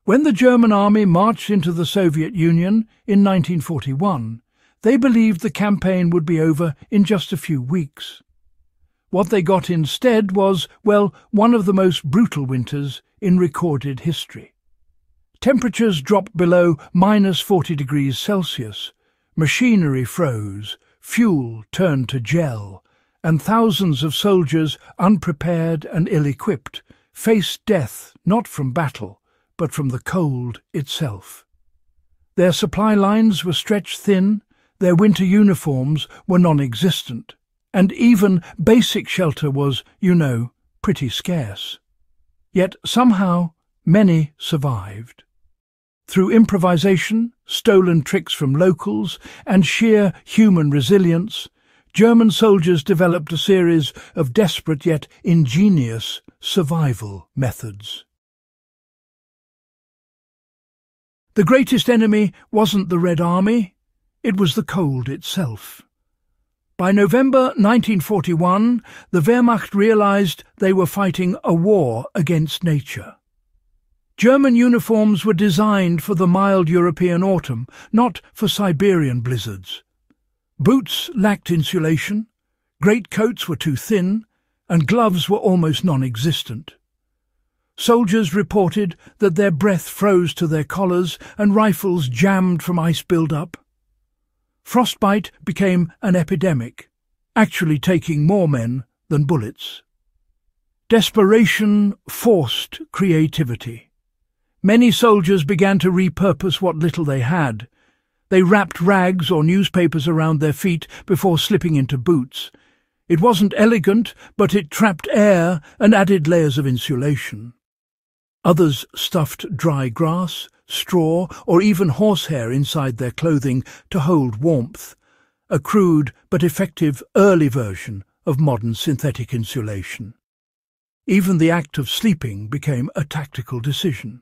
When the German army marched into the Soviet Union in 1941, they believed the campaign would be over in just a few weeks. What they got instead was, well, one of the most brutal winters in recorded history. Temperatures dropped below -40 degrees Celsius, machinery froze, fuel turned to gel, and thousands of soldiers, unprepared and ill-equipped, faced death not from battle, but from the cold itself. Their supply lines were stretched thin, their winter uniforms were non-existent, and even basic shelter was, pretty scarce. Yet somehow many survived. Through improvisation, stolen tricks from locals, and sheer human resilience, German soldiers developed a series of desperate yet ingenious survival methods. The greatest enemy wasn't the Red Army, it was the cold itself. By November 1941, the Wehrmacht realized they were fighting a war against nature. German uniforms were designed for the mild European autumn, not for Siberian blizzards. Boots lacked insulation, greatcoats were too thin, and gloves were almost non-existent. Soldiers reported that their breath froze to their collars and rifles jammed from ice build-up. Frostbite became an epidemic, actually taking more men than bullets. Desperation forced creativity. Many soldiers began to repurpose what little they had. They wrapped rags or newspapers around their feet before slipping into boots. It wasn't elegant, but it trapped air and added layers of insulation. Others stuffed dry grass, straw, or even horsehair inside their clothing to hold warmth, a crude but effective early version of modern synthetic insulation. Even the act of sleeping became a tactical decision.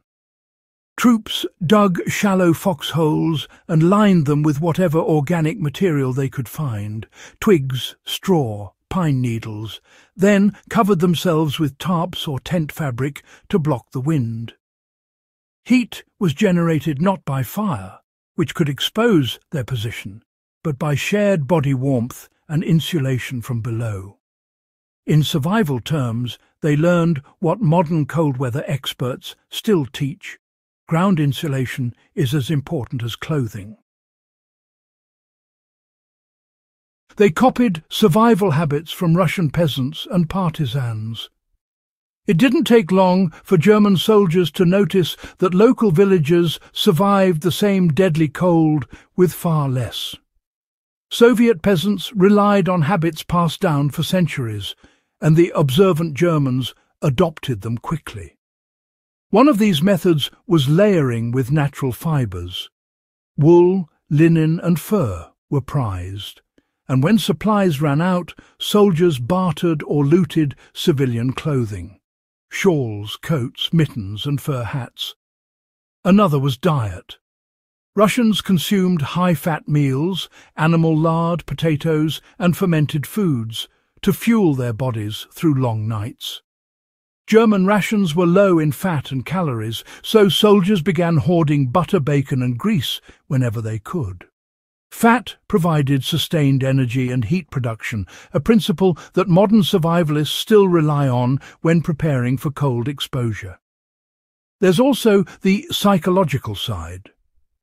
Troops dug shallow foxholes and lined them with whatever organic material they could find, twigs, straw, pine needles, then covered themselves with tarps or tent fabric to block the wind. Heat was generated not by fire, which could expose their position, but by shared body warmth and insulation from below. In survival terms, they learned what modern cold-weather experts still teach: ground insulation is as important as clothing. They copied survival habits from Russian peasants and partisans. It didn't take long for German soldiers to notice that local villagers survived the same deadly cold with far less. Soviet peasants relied on habits passed down for centuries, and the observant Germans adopted them quickly. One of these methods was layering with natural fibres. Wool, linen and fur were prized, and when supplies ran out, soldiers bartered or looted civilian clothing: shawls, coats, mittens and fur hats. Another was diet. Russians consumed high-fat meals, animal lard, potatoes and fermented foods to fuel their bodies through long nights. German rations were low in fat and calories, so soldiers began hoarding butter, bacon and grease whenever they could. Fat provided sustained energy and heat production, a principle that modern survivalists still rely on when preparing for cold exposure. There's also the psychological side.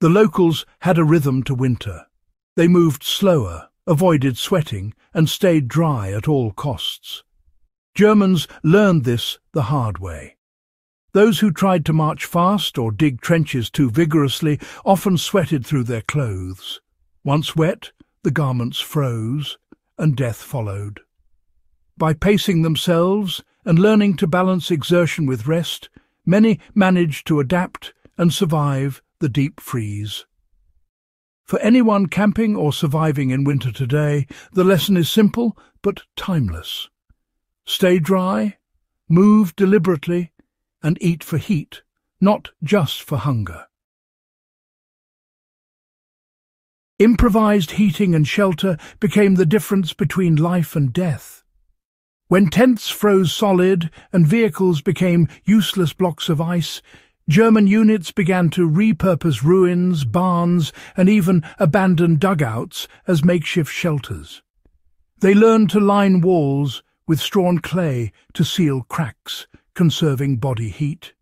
The locals had a rhythm to winter. They moved slower, avoided sweating, and stayed dry at all costs. Germans learned this the hard way. Those who tried to march fast or dig trenches too vigorously often sweated through their clothes. Once wet, the garments froze, and death followed. By pacing themselves and learning to balance exertion with rest, many managed to adapt and survive the deep freeze. For anyone camping or surviving in winter today, the lesson is simple but timeless. Stay dry, move deliberately, and eat for heat, not just for hunger. Improvised heating and shelter became the difference between life and death. When tents froze solid and vehicles became useless blocks of ice, German units began to repurpose ruins, barns, and even abandoned dugouts as makeshift shelters. They learned to line walls with straw and clay to seal cracks, conserving body heat.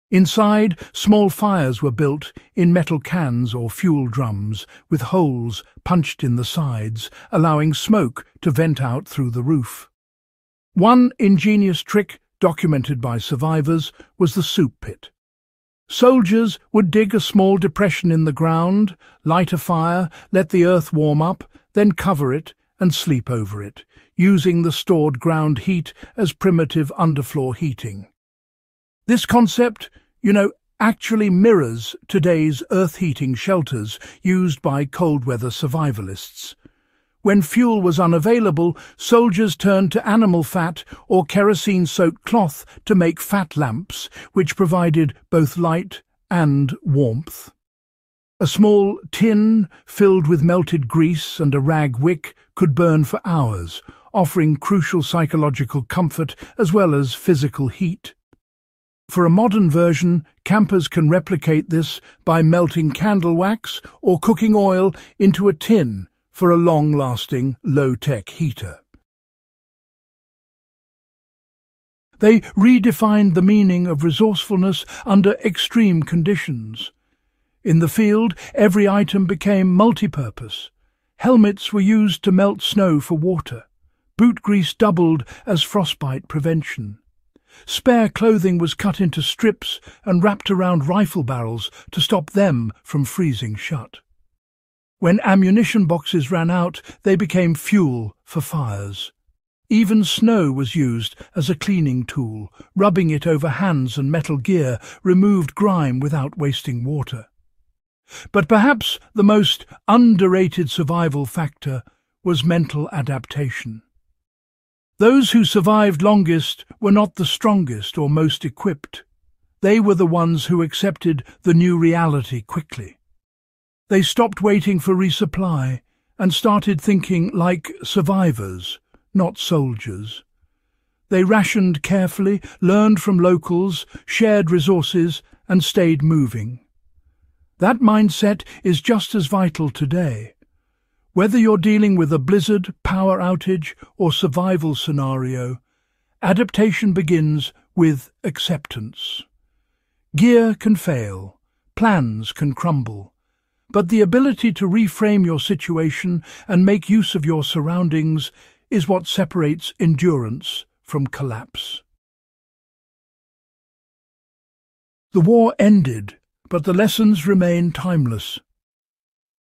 Inside, small fires were built in metal cans or fuel drums with holes punched in the sides, allowing smoke to vent out through the roof. One ingenious trick documented by survivors was the soup pit. Soldiers would dig a small depression in the ground, light a fire, let the earth warm up, then cover it and sleep over it, using the stored ground heat as primitive underfloor heating. This concept, actually mirrors today's earth heating shelters used by cold weather survivalists. When fuel was unavailable, soldiers turned to animal fat or kerosene-soaked cloth to make fat lamps, which provided both light and warmth. A small tin filled with melted grease and a rag wick could burn for hours, offering crucial psychological comfort as well as physical heat. For a modern version, campers can replicate this by melting candle wax or cooking oil into a tin for a long-lasting, low-tech heater. They redefined the meaning of resourcefulness under extreme conditions. In the field, every item became multi-purpose. Helmets were used to melt snow for water. Boot grease doubled as frostbite prevention. Spare clothing was cut into strips and wrapped around rifle barrels to stop them from freezing shut. When ammunition boxes ran out, they became fuel for fires. Even snow was used as a cleaning tool. Rubbing it over hands and metal gear removed grime without wasting water. But perhaps the most underrated survival factor was mental adaptation. Those who survived longest were not the strongest or most equipped. They were the ones who accepted the new reality quickly. They stopped waiting for resupply and started thinking like survivors, not soldiers. They rationed carefully, learned from locals, shared resources, and stayed moving. That mindset is just as vital today. Whether you're dealing with a blizzard, power outage, or survival scenario, adaptation begins with acceptance. Gear can fail, plans can crumble, but the ability to reframe your situation and make use of your surroundings is what separates endurance from collapse. The war ended, but the lessons remain timeless.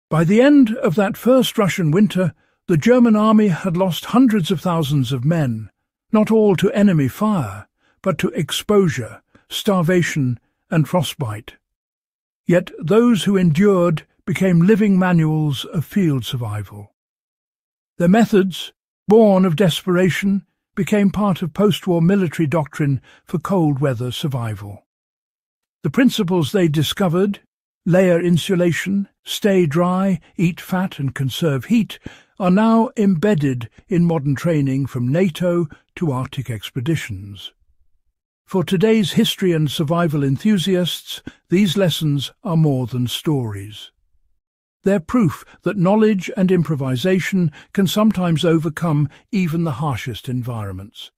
By the end of that first Russian winter, the German army had lost hundreds of thousands of men, not all to enemy fire, but to exposure, starvation, and frostbite. Yet those who endured became living manuals of field survival. Their methods, born of desperation, became part of post-war military doctrine for cold weather survival. The principles they discovered, layer insulation, stay dry, eat fat and conserve heat, are now embedded in modern training from NATO to Arctic expeditions. For today's history and survival enthusiasts, these lessons are more than stories. They're proof that knowledge and improvisation can sometimes overcome even the harshest environments.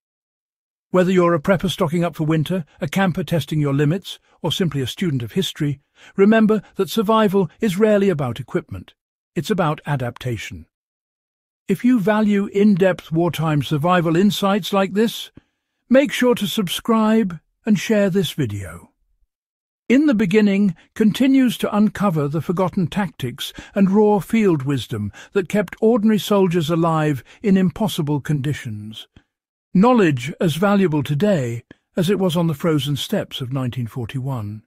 Whether you're a prepper stocking up for winter, a camper testing your limits, or simply a student of history, remember that survival is rarely about equipment. It's about adaptation. If you value in-depth wartime survival insights like this, make sure to subscribe and share this video. In the Beginning continues to uncover the forgotten tactics and raw field wisdom that kept ordinary soldiers alive in impossible conditions. Knowledge as valuable today as it was on the frozen steppes of 1941.